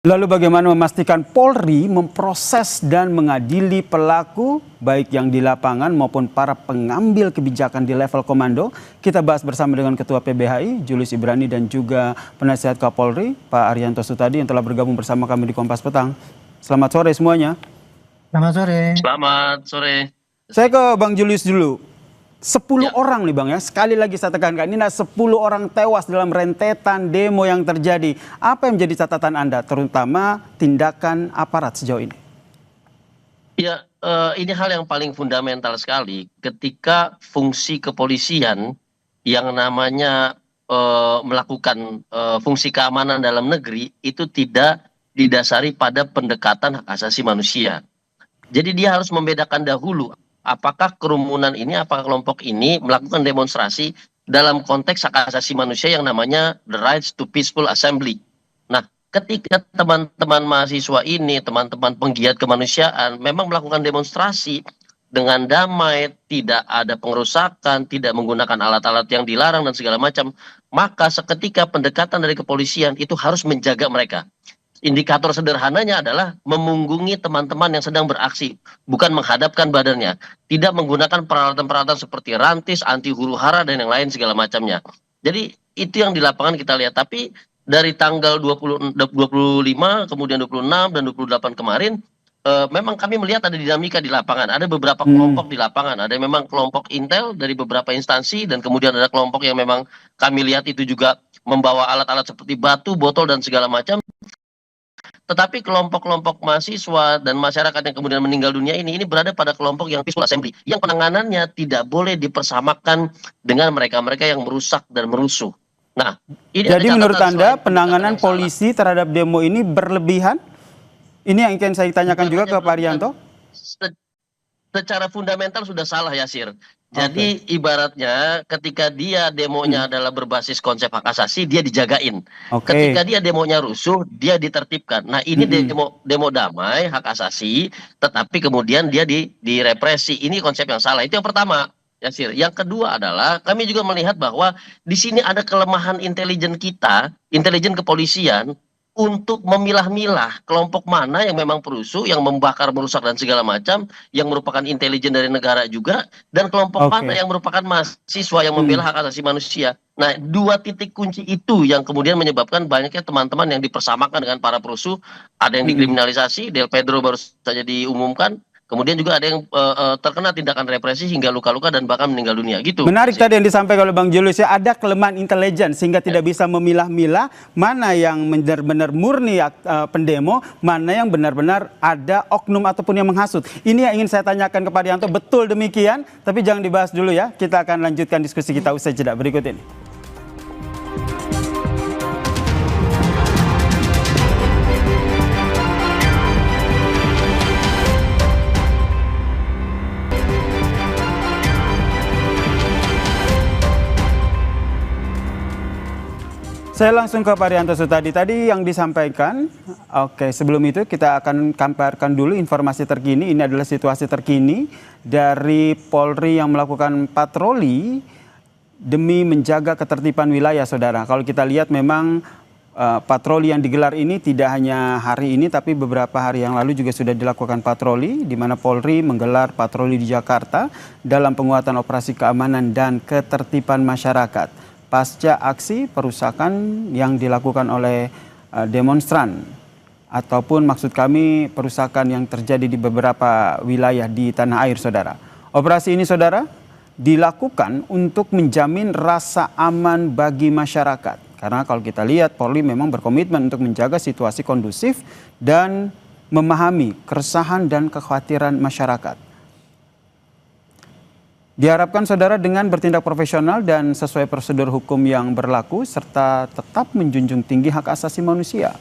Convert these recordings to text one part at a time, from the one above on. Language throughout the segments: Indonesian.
Lalu bagaimana memastikan Polri memproses dan mengadili pelaku baik yang di lapangan maupun para pengambil kebijakan di level komando? Kita bahas bersama dengan Ketua PBHI Julius Ibrani dan juga Penasihat Kapolri Pak Arianto Sutadi yang telah bergabung bersama kami di Kompas Petang. Selamat sore semuanya. Selamat sore. Selamat sore. Saya ke Bang Julius dulu. 10 Ya. orang nih Bang ya, sekali lagi saya tekankan ini 10 orang tewas dalam rentetan demo yang terjadi. Apa yang menjadi catatan Anda, terutama tindakan aparat sejauh ini? Ya, ini hal yang paling fundamental sekali ketika fungsi kepolisian yang namanya melakukan fungsi keamanan dalam negeri itu tidak didasari pada pendekatan hak asasi manusia. Jadi dia harus membedakan dahulu apakah kerumunan ini, apakah kelompok ini melakukan demonstrasi dalam konteks hak asasi manusia yang namanya the rights to peaceful assembly. Nah, ketika teman-teman mahasiswa ini, teman-teman penggiat kemanusiaan memang melakukan demonstrasi dengan damai, tidak ada pengerusakan, tidak menggunakan alat-alat yang dilarang dan segala macam, maka seketika pendekatan dari kepolisian itu harus menjaga mereka. Indikator sederhananya adalah memunggungi teman-teman yang sedang beraksi, bukan menghadapkan badannya, tidak menggunakan peralatan-peralatan seperti rantis, anti huru-hara dan yang lain segala macamnya. Jadi itu yang di lapangan kita lihat. Tapi dari tanggal 25, kemudian 26 dan 28 kemarin, memang kami melihat ada dinamika di lapangan. Ada beberapa kelompok di lapangan, ada memang kelompok intel dari beberapa instansi, dan kemudian ada kelompok yang memang kami lihat itu juga membawa alat-alat seperti batu, botol dan segala macam. Tetapi kelompok-kelompok mahasiswa dan masyarakat yang kemudian meninggal dunia ini berada pada kelompok yang peaceful assembly, yang penanganannya tidak boleh dipersamakan dengan mereka-mereka yang merusak dan merusuh. Nah, ini jadi menurut Anda penanganan yang polisi terhadap demo ini berlebihan? Ini yang ingin saya tanyakan juga ke Pak Arianto. Secara fundamental sudah salah, Yasir. Jadi ibaratnya ketika dia demonya adalah berbasis konsep hak asasi, dia dijagain. Ketika dia demonya rusuh, dia ditertibkan. Nah, ini demo damai, hak asasi, tetapi kemudian dia direpresi. Ini konsep yang salah. Itu yang pertama, Yasir. Yang kedua adalah kami juga melihat bahwa di sini ada kelemahan intelijen kita, intelijen kepolisian, untuk memilah-milah kelompok mana yang memang perusuh, yang membakar, merusak dan segala macam, yang merupakan intelijen dari negara juga, dan kelompok mana yang merupakan mahasiswa yang membela hak asasi manusia. Nah, dua titik kunci itu yang kemudian menyebabkan banyaknya teman-teman yang dipersamakan dengan para perusuh. Ada yang dikriminalisasi, Del Pedro baru saja diumumkan. Kemudian juga ada yang terkena tindakan represi hingga luka-luka dan bahkan meninggal dunia. Gitu. Menarik tadi yang disampaikan oleh Bang Julius ya, ada kelemahan intelijen sehingga tidak bisa memilah-milah mana yang benar-benar murni pendemo, mana yang benar-benar ada oknum ataupun yang menghasut. Ini yang ingin saya tanyakan kepada Yanto, betul demikian? Tapi jangan dibahas dulu ya, kita akan lanjutkan diskusi kita usai jeda berikut ini. Saya langsung ke Pak Arianto Sutadi. Tadi yang disampaikan, sebelum itu kita akan gambarkan dulu informasi terkini. Ini adalah situasi terkini dari Polri yang melakukan patroli demi menjaga ketertiban wilayah, saudara. Kalau kita lihat memang patroli yang digelar ini tidak hanya hari ini, tapi beberapa hari yang lalu juga sudah dilakukan patroli, di mana Polri menggelar patroli di Jakarta dalam penguatan operasi keamanan dan ketertiban masyarakat pasca aksi perusakan yang dilakukan oleh demonstran, ataupun maksud kami perusakan yang terjadi di beberapa wilayah di tanah air, saudara. Operasi ini, saudara, dilakukan untuk menjamin rasa aman bagi masyarakat. Karena kalau kita lihat Polri memang berkomitmen untuk menjaga situasi kondusif dan memahami keresahan dan kekhawatiran masyarakat. Diharapkan saudara dengan bertindak profesional dan sesuai prosedur hukum yang berlaku serta tetap menjunjung tinggi hak asasi manusia.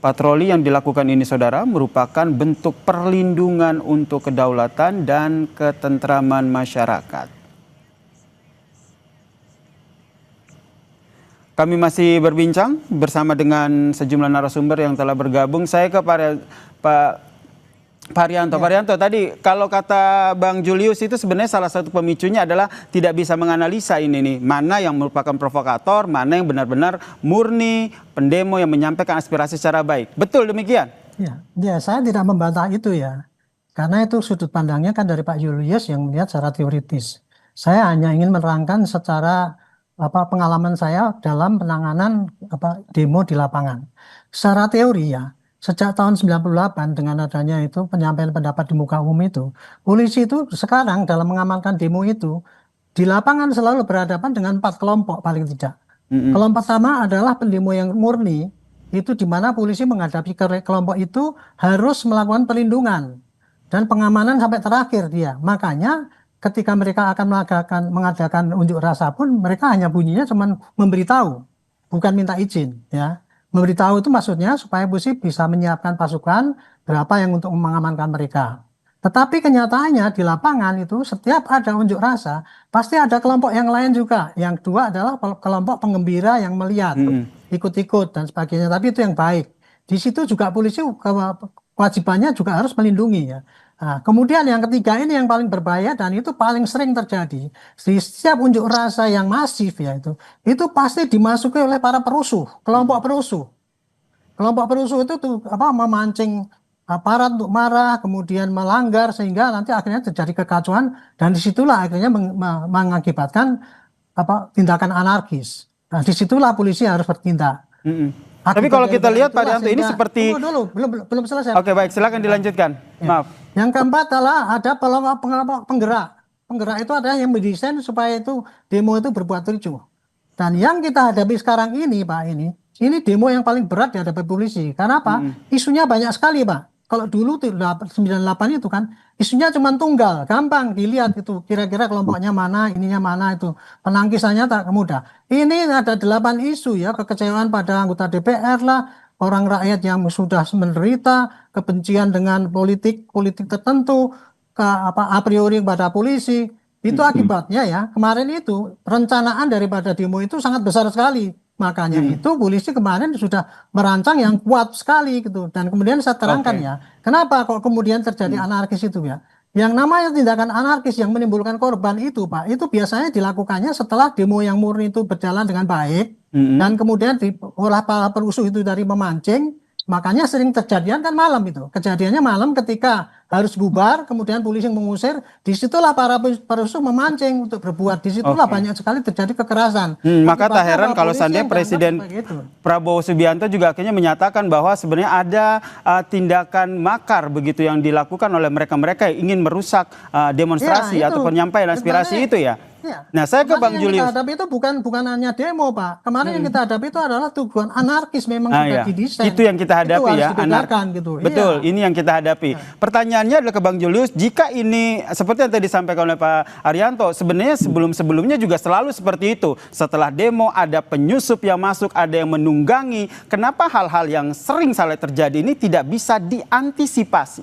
Patroli yang dilakukan ini, saudara, merupakan bentuk perlindungan untuk kedaulatan dan ketentraman masyarakat. Kami masih berbincang bersama dengan sejumlah narasumber yang telah bergabung. Saya ke Pak Pak Haryanto, tadi kalau kata Bang Julius itu sebenarnya salah satu pemicunya adalah tidak bisa menganalisa ini nih, mana yang merupakan provokator, mana yang benar-benar murni pendemo yang menyampaikan aspirasi secara baik. Betul demikian? Ya, saya tidak membantah itu ya. Karena itu sudut pandangnya kan dari Pak Julius yang melihat secara teoritis. Saya hanya ingin menerangkan secara pengalaman saya dalam penanganan demo di lapangan. Secara teori ya, sejak tahun 98 dengan adanya itu penyampaian pendapat di muka umum itu, polisi itu sekarang dalam mengamankan demo itu di lapangan selalu berhadapan dengan 4 kelompok paling tidak. Kelompok pertama adalah pendemo yang murni, itu di mana polisi menghadapi kelompok itu harus melakukan perlindungan dan pengamanan sampai terakhir dia. Makanya ketika mereka akan mengadakan unjuk rasa pun mereka hanya bunyinya cuma memberitahu, bukan minta izin ya. Memberitahu itu maksudnya supaya polisi bisa menyiapkan pasukan berapa yang untuk mengamankan mereka. Tetapi kenyataannya di lapangan itu setiap ada unjuk rasa pasti ada kelompok yang lain juga. Yang kedua adalah kelompok penggembira yang melihat, ikut-ikut dan sebagainya. Tapi itu yang baik. Di situ juga polisi kewajibannya juga harus melindungi ya. Nah, kemudian yang ketiga ini yang paling berbahaya dan itu paling sering terjadi di setiap unjuk rasa yang masif ya itu pasti dimasuki oleh para perusuh, kelompok perusuh. Kelompok perusuh itu tuh memancing aparat untuk marah, kemudian melanggar sehingga nanti akhirnya terjadi kekacauan dan disitulah akhirnya mengakibatkan tindakan anarkis. Nah, disitulah polisi harus bertindak. Tapi kalau kita lihat Pak Haryanto ini seperti dulu belum selesai. Oke, baik, silakan dilanjutkan. Maaf. Yang keempat adalah ada kelompok penggerak. Penggerak itu adalah yang mendesain supaya itu demo itu berbuat ricuh. Dan yang kita hadapi sekarang ini Pak, ini demo yang paling berat dihadapi polisi. Karena apa? Isunya banyak sekali Pak. Kalau dulu 98 itu kan isunya cuma tunggal, gampang dilihat itu kira-kira kelompoknya mana, ininya mana itu. Penangkisannya tak mudah. Ini ada 8 isu ya, kekecewaan pada anggota DPR lah, orang rakyat yang sudah menderita, kebencian dengan politik tertentu, a priori kepada polisi. Itu akibatnya ya, kemarin itu perencanaan daripada demo itu sangat besar sekali. Makanya itu polisi kemarin sudah merancang yang kuat sekali gitu. Dan kemudian saya terangkan ya, kenapa kok kemudian terjadi anarkis itu ya. Yang namanya tindakan anarkis yang menimbulkan korban itu Pak, itu biasanya dilakukannya setelah demo yang murni itu berjalan dengan baik. Dan kemudian olah para perusuh itu dari memancing, makanya sering terjadian kan malam itu. Kejadiannya malam ketika harus bubar, kemudian polisi mengusir, disitulah para perusuh memancing untuk berbuat. Disitulah banyak sekali terjadi kekerasan. Maka tak heran kalau seandainya Presiden Prabowo Subianto juga akhirnya menyatakan bahwa sebenarnya ada tindakan makar begitu yang dilakukan oleh mereka-mereka yang ingin merusak demonstrasi atau penyampaian aspirasi itu ya. Nah, saya ke Bang Julius. Yang kita hadapi itu bukan hanya demo, Pak. Kemarin yang kita hadapi itu adalah tujuan anarkis memang sudah didesain. Itu yang kita hadapi ya, gitu. Betul, ini yang kita hadapi. Pertanyaannya adalah ke Bang Julius, jika ini seperti yang tadi disampaikan oleh Pak Haryanto, sebenarnya sebelum-sebelumnya juga selalu seperti itu. Setelah demo ada penyusup yang masuk, ada yang menunggangi. Kenapa hal-hal yang sering salah terjadi ini tidak bisa diantisipasi?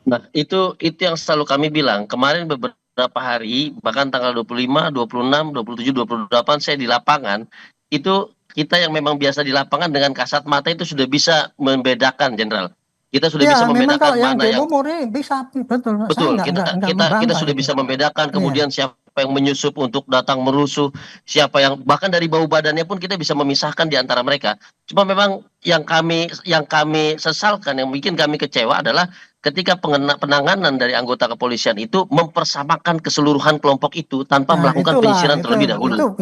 Nah, itu yang selalu kami bilang. Kemarin beberapa hari, bahkan tanggal 25, 26, 27, 28 saya di lapangan, itu kita yang memang biasa di lapangan dengan kasat mata itu sudah bisa membedakan, Jenderal. Kita sudah bisa membedakan mana yang bisa, betul. Kita sudah bisa membedakan kemudian siapa yang menyusup untuk datang merusuh, siapa yang bahkan dari bau badannya pun kita bisa memisahkan di antara mereka. Cuma memang yang kami sesalkan, yang bikin kami kecewa adalah ketika penanganan dari anggota kepolisian itu mempersamakan keseluruhan kelompok itu tanpa melakukan penyisiran terlebih dahulu.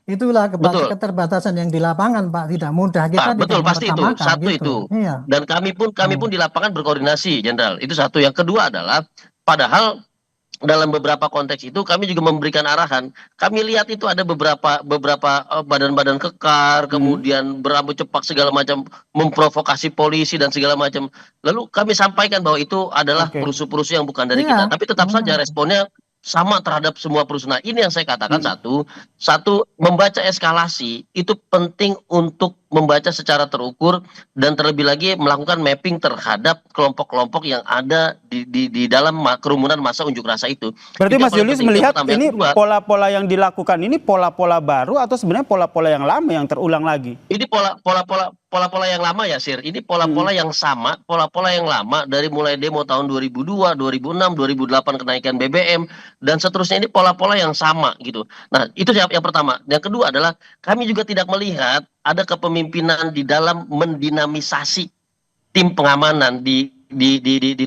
Itulah keterbatasan yang di lapangan, Pak, tidak mudah kita. Betul, pasti itu satu gitu. Itu. Dan kami pun di lapangan berkoordinasi, Jenderal. Itu satu. Yang kedua adalah padahal dalam beberapa konteks itu kami juga memberikan arahan. Kami lihat itu ada beberapa badan-badan kekar, kemudian berambut cepak segala macam, memprovokasi polisi dan segala macam. Lalu kami sampaikan bahwa itu adalah perusuh-perusuh yang bukan dari kita. Tapi tetap saja responnya sama terhadap semua perusuh. Nah, ini yang saya katakan satu membaca eskalasi itu penting untuk membaca secara terukur dan terlebih lagi melakukan mapping terhadap kelompok-kelompok yang ada di dalam kerumunan masa unjuk rasa itu. Berarti Mas Julius melihat ini pola-pola yang dilakukan ini pola-pola baru atau sebenarnya pola-pola yang lama yang terulang lagi? Ini pola-pola pola-pola yang lama ya, Sir. Ini pola-pola yang sama, pola-pola yang lama dari mulai demo tahun 2002, 2006, 2008 kenaikan BBM dan seterusnya, ini pola-pola yang sama gitu. Nah, itu yang pertama. Yang kedua adalah kami juga tidak melihat ada kepemimpinan di dalam mendinamisasi tim pengamanan di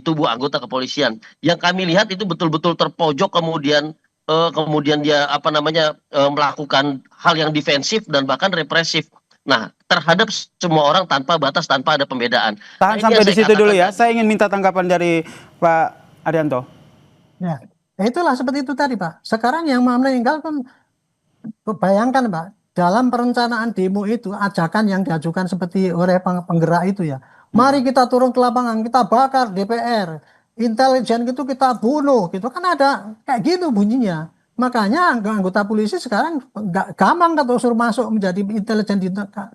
tubuh anggota kepolisian. Yang kami lihat itu betul-betul terpojok, kemudian dia melakukan hal yang defensif dan bahkan represif. Nah, terhadap semua orang tanpa batas, tanpa ada pembedaan. Tahan Nah, ini sampai yang di saya situ dulu katakan ya. Saya ingin minta tanggapan dari Pak Arianto. Ya, itulah seperti itu tadi Pak. Sekarang yang mau meninggal pun bayangkan Pak, dalam perencanaan demo itu ajakan yang diajukan seperti oleh penggerak itu ya. Mari kita turun ke lapangan, kita bakar DPR, intelijen gitu kita bunuh gitu kan, ada kayak gitu bunyinya. Makanya anggota polisi sekarang nggak gampang kalau suruh masuk menjadi intelijen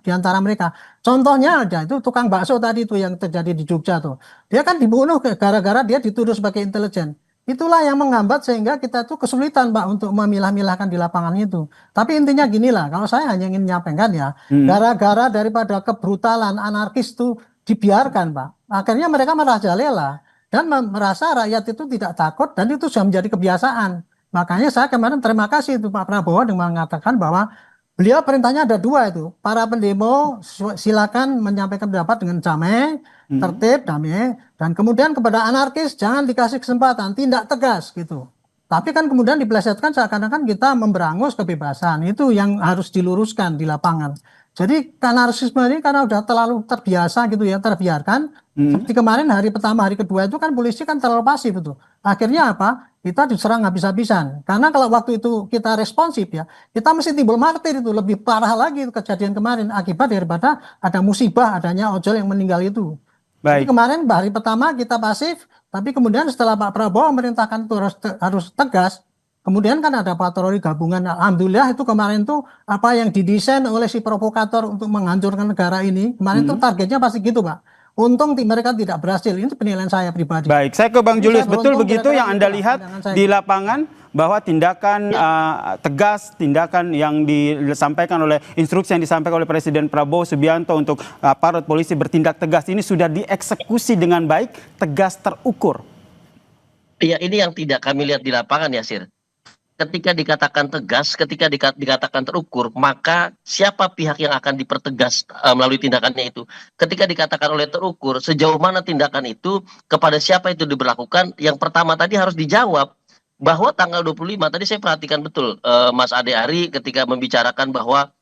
di antara mereka. Contohnya ada itu tukang bakso tadi itu yang terjadi di Jogja tuh. Dia kan dibunuh gara-gara dia dituduh sebagai intelijen. Itulah yang menghambat sehingga kita tuh kesulitan Pak untuk memilah-milahkan di lapangan itu. Tapi intinya gini lah, kalau saya hanya ingin menyampaikan ya, gara-gara daripada kebrutalan anarkis itu dibiarkan Pak, akhirnya mereka merajalela dan merasa rakyat itu tidak takut dan itu sudah menjadi kebiasaan. Makanya saya kemarin terima kasih itu Pak Prabowo dengan mengatakan bahwa beliau perintahnya ada dua itu, para pendemo silakan menyampaikan pendapat dengan damai, tertib, damai, dan kemudian kepada anarkis jangan dikasih kesempatan, tindak tegas gitu. Tapi kan kemudian dipelesetkan seakan-akan kita memberangus kebebasan. Itu yang harus diluruskan di lapangan. Jadi anarkisme ini karena udah terlalu terbiasa gitu ya, terbiarkan. Seperti kemarin hari pertama, hari kedua itu kan polisi kan terlalu pasif itu. Akhirnya apa? Kita diserang habis-habisan. Karena kalau waktu itu kita responsif ya, kita mesti timbul martir itu. Lebih parah lagi itu kejadian kemarin akibat daripada ada musibah adanya ojol yang meninggal itu. Jadi Baik. kemarin hari pertama kita pasif, tapi kemudian setelah Pak Prabowo memerintahkan itu harus tegas, kemudian kan ada patroli gabungan. Alhamdulillah itu kemarin tuh apa yang didesain oleh si provokator untuk menghancurkan negara ini, kemarin tuh targetnya pasti gitu Pak. Untung mereka tidak berhasil, ini penilaian saya pribadi. Baik, saya ke Bang Jadi Julius. saya Betul beruntung begitu kira-kira yang Anda itulah lihat pandangan saya. di lapangan bahwa tindakan tegas, tindakan yang disampaikan oleh instruksi yang disampaikan oleh Presiden Prabowo Subianto untuk aparat polisi bertindak tegas ini sudah dieksekusi dengan baik, tegas, terukur. Iya, ini yang tidak kami lihat di lapangan ya, Sir. Ketika dikatakan tegas, ketika dikatakan terukur, maka siapa pihak yang akan dipertegas melalui tindakannya itu? Ketika dikatakan oleh terukur, sejauh mana tindakan itu, kepada siapa itu diberlakukan? Yang pertama tadi harus dijawab bahwa tanggal 25, tadi saya perhatikan betul Mas Ade Ari ketika membicarakan bahwa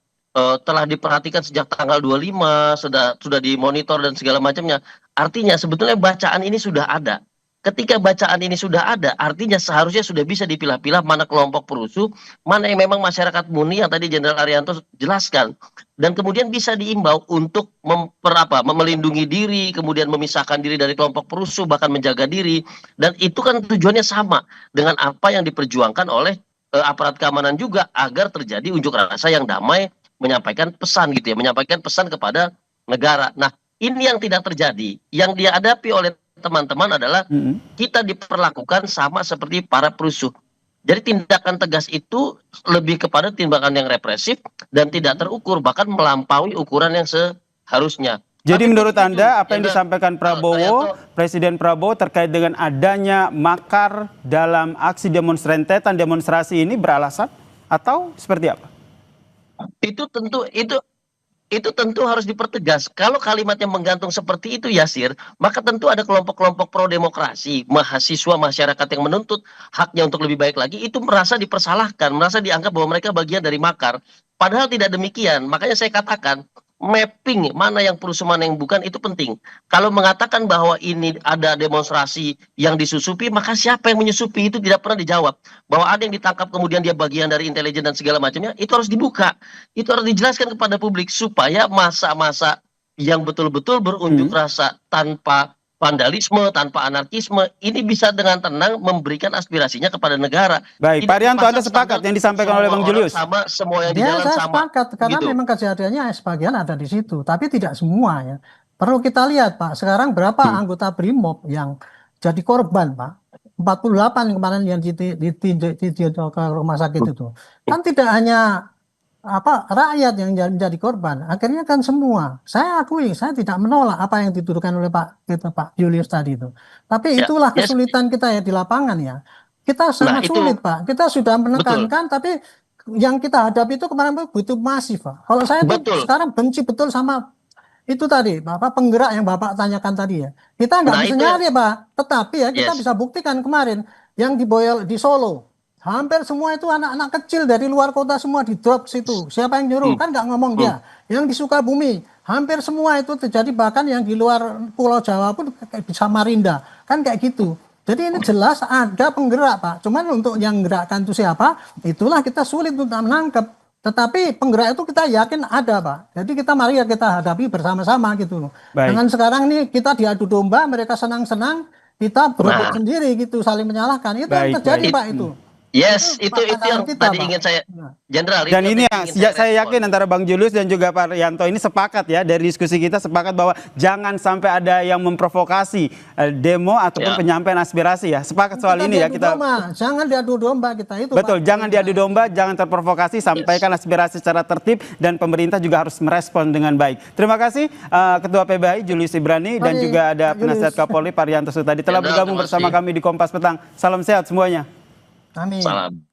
telah diperhatikan sejak tanggal 25, sudah dimonitor dan segala macamnya. Artinya sebetulnya bacaan ini sudah ada. Ketika bacaan ini sudah ada, artinya seharusnya sudah bisa dipilah-pilah mana kelompok perusuh, mana yang memang masyarakat murni yang tadi Jenderal Arianto jelaskan. Dan kemudian bisa diimbau untuk melindungi diri, kemudian memisahkan diri dari kelompok perusuh, bahkan menjaga diri. Dan itu kan tujuannya sama dengan apa yang diperjuangkan oleh aparat keamanan juga, agar terjadi unjuk rasa yang damai, menyampaikan pesan gitu ya, menyampaikan pesan kepada negara. Nah, ini yang tidak terjadi. Yang dihadapi oleh teman-teman adalah kita diperlakukan sama seperti para perusuh. Jadi tindakan tegas itu lebih kepada tindakan yang represif dan tidak terukur, bahkan melampaui ukuran yang seharusnya. Jadi Tapi menurut itu, Anda apa yang Jenderal disampaikan Prabowo, Arianto, Presiden Prabowo terkait dengan adanya makar dalam aksi demonstrasi ini beralasan atau seperti apa? itu tentu harus dipertegas. Kalau kalimatnya menggantung seperti itu, Yasir, maka tentu ada kelompok-kelompok pro demokrasi, mahasiswa, masyarakat yang menuntut haknya untuk lebih baik lagi, itu merasa dipersalahkan, merasa dianggap bahwa mereka bagian dari makar. Padahal tidak demikian. Makanya saya katakan mapping mana yang perusuh mana yang bukan itu penting. Kalau mengatakan bahwa ini ada demonstrasi yang disusupi, maka siapa yang menyusupi itu tidak pernah dijawab. Bahwa ada yang ditangkap kemudian dia bagian dari intelijen dan segala macamnya, itu harus dibuka. Itu harus dijelaskan kepada publik supaya masa-masa yang betul-betul berunjuk rasa tanpa vandalisme, tanpa anarkisme, ini bisa dengan tenang memberikan aspirasinya kepada negara. Baik, Pak Arianto, Anda sepakat yang disampaikan oleh Bang Julius? Sama, semua yang di Ya, jalan saya sama. sepakat karena Gitu. memang kejadiannya sebagian ada di situ, tapi tidak semua ya. Perlu kita lihat Pak, sekarang berapa anggota BRIMOB yang jadi korban Pak? 48 kemarin yang ditinjau ke rumah sakit itu. Kan tidak hanya rakyat yang menjadi korban. Akhirnya kan semua. Saya akui, saya tidak menolak apa yang dituduhkan oleh Pak Julius tadi itu. Tapi Ya, itulah yes. kesulitan kita ya di lapangan ya. Kita Nah, sangat itu sulit, Pak. Kita sudah betul, menekankan, tapi yang kita hadapi itu kemarin begitu masif, Pak. Kalau saya tuh betul. sekarang benci betul sama itu tadi, Bapak penggerak yang Bapak tanyakan tadi ya. Kita nggak Nah, bisa itu nyari, Pak. Tetapi ya kita yes. bisa buktikan kemarin yang di Solo. Hampir semua itu anak-anak kecil dari luar kota semua di drop situ. Siapa yang nyuruh? Hmm, Kan nggak ngomong hmm. dia. Yang di Sukabumi, hampir semua itu terjadi, bahkan yang di luar Pulau Jawa pun kayak di Samarinda. Kan kayak gitu. Jadi ini jelas ada penggerak, Pak. Cuman untuk yang gerakkan itu siapa, itulah kita sulit untuk menangkap. Tetapi penggerak itu kita yakin ada, Pak. Jadi mari ya kita hadapi bersama-sama gitu loh. Baik. Jangan sekarang nih kita diadu domba, mereka senang-senang, kita berebut Nah. sendiri gitu, saling menyalahkan. Itu yang Baik, terjadi, baik. Pak, itu. Yes, itu pandangan yang kita, tadi Pak. ingin saya, Nah. Jenderal. Dan itu ini yang ya, ingin saya respon. yakin antara Bang Julius dan juga Pak Rianto ini sepakat ya, dari diskusi kita sepakat bahwa jangan sampai ada yang memprovokasi demo ataupun Ya. penyampaian aspirasi ya. Sepakat soal ini ya diadu kita. domba. Jangan diadu domba kita itu, Betul, Pak. jangan diadu domba, jangan terprovokasi, sampaikan aspirasi secara tertib dan pemerintah juga harus merespon dengan baik. Terima kasih Ketua PBHI Julius Ibrani dan Mari, juga ada Pak penasihat Julius. Kapolri Pak Rianto Sutadi telah Jenderal, bergabung terima bersama kasih. kami di Kompas Petang. Salam sehat semuanya. Amin. Salam.